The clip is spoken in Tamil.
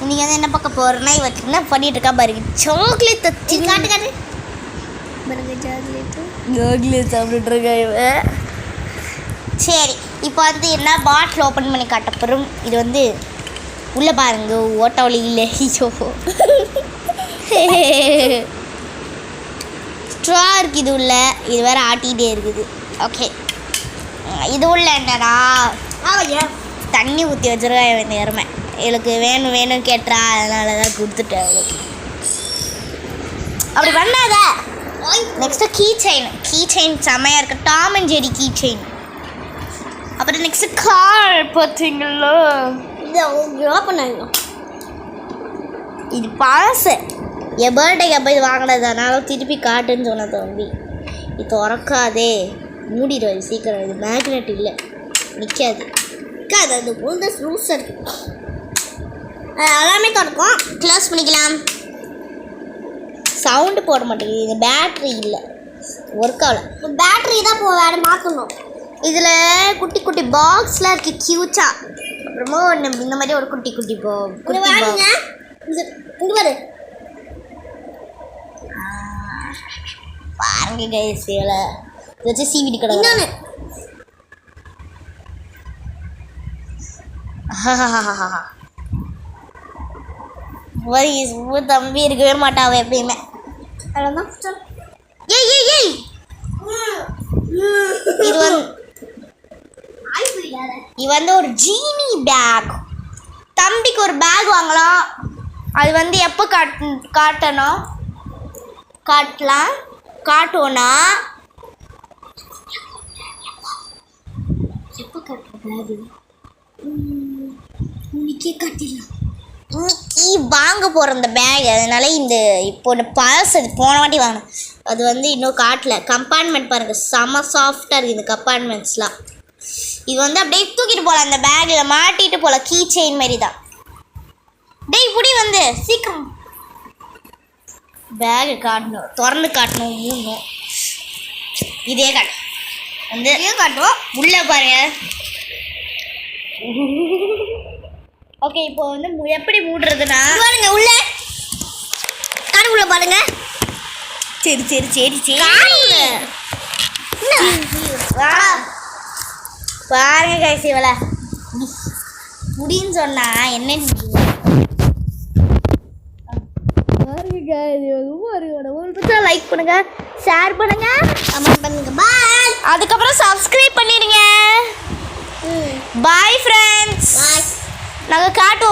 நீங்கள் வந்து என்ன பார்க்க போகிறேன்னா இவருக்கு என்ன பண்ணிட்டு இருக்கா பாருங்க, சாக்லேட் தச்சு காட்டு காட்டு பாருங்க, சாக்லேட் சாப்பிட்டுட்டு இருக்கா இவன். சரி, இப்போ வந்து என்ன பாட்டில் ஓப்பன் பண்ணி காட்ட போகிறோம். இது வந்து உள்ளே பாருங்க, ஓட்ட வழி இல்லை, ஐயோ ஸ்ட்ரா இருக்குது இது உள்ள. இது வேறு ஆட்டிகிட்டே இருக்குது. ஓகே, இது உள்ள என்னடா தண்ணி ஊற்றி வச்சுருக்கா இந்த எருமை. எனக்கு வேணும் வேணும் கேட்டுறா, அதனால தான் கொடுத்துட்டேன் அவளுக்கு. அப்படி பண்ணாத. நெக்ஸ்ட்டு கீ செயின் செம்மையாக இருக்கு, Tom and Jerry key chain. அப்புறம் நெக்ஸ்ட்டு கார் பார்த்தீங்களா, இது பழசு. என் பர்த்டேக்கு அப்போ இது வாங்கினது, அதனால திருப்பி காட்டுன்னு சொன்ன தம்பி. இது திறக்காதே, மூடிடுவாது சீக்கிரம். இது மேக்னெட் இல்லை, நிற்காது. அது உள்ள ரூல்ஸ் இருக்குது, எல்லாமே திறக்கும். க்ளோஸ் பண்ணிக்கலாம். சவுண்டு போட மாட்டேங்குது, இது பேட்ரி இல்லை, ஒர்க் ஆகல. பேட்ரி தான் வேறு மாற்றணும். இதில் குட்டி குட்டி பாக்ஸ்லாம் இருக்குது க்யூட்டா. அப்புறமா ஒன்று இந்த மாதிரி ஒரு குட்டி குட்டி பாருங்க கைஸ், இதில் வச்சு சீவிட்டு கிடக்கு. தம்பி இருக்கவே மாட்டாவ எப்பயுமே. இது வந்து ஒரு ஜீனி பேக். தம்பிக்கு ஒரு பேக் வாங்கலாம். அது வந்து எப்போ காட்டுவோன்னா எப்போ காட்டுற இன்னைக்கு காட்டிடலாம். இன்னைக்கு வாங்க போகிற இந்த பேக், அதனால இந்த இப்போ பழசு அது போன வாட்டி வாங்கினேன். அது வந்து இன்னும் காட்டல. கம்பார்ட்மெண்ட் பாருங்கள், செம்ம சாஃப்டாக இருக்குது இந்த கம்பார்ட்மெண்ட்ஸ்லாம். இது வந்து அப்படியே தூக்கிட்டு போகலாம், அந்த பேக்கில் மாட்டிட்டு போகலாம். கீ செயின் மாதிரி தான். டேய் இப்படி வந்து சீக்கிரம் பேகு காட்டணும், திறந்து காட்டணும், மூடணும். இதே வந்து காட்டுவோம். உள்ளே பாருங்க. ஓகே, இப்போ வந்து எப்படி மூடுறதுன்னா பாருங்க, உள்ள காடுக்குள்ள பாருங்க. சரி சரி சரி சரி பாருங்க கைஸ், இவளை முடின்னு சொன்னா என்ன லைக் பண்ணுங்க, ஷேர் பண்ணுங்க, கமெண்ட் பண்ணுங்க. பாய். அதுக்கப்புறம் சப்ஸ்கிரைப் பண்ணிடுங்க. Bye friends. நாங்கள் காட்டுவோம்.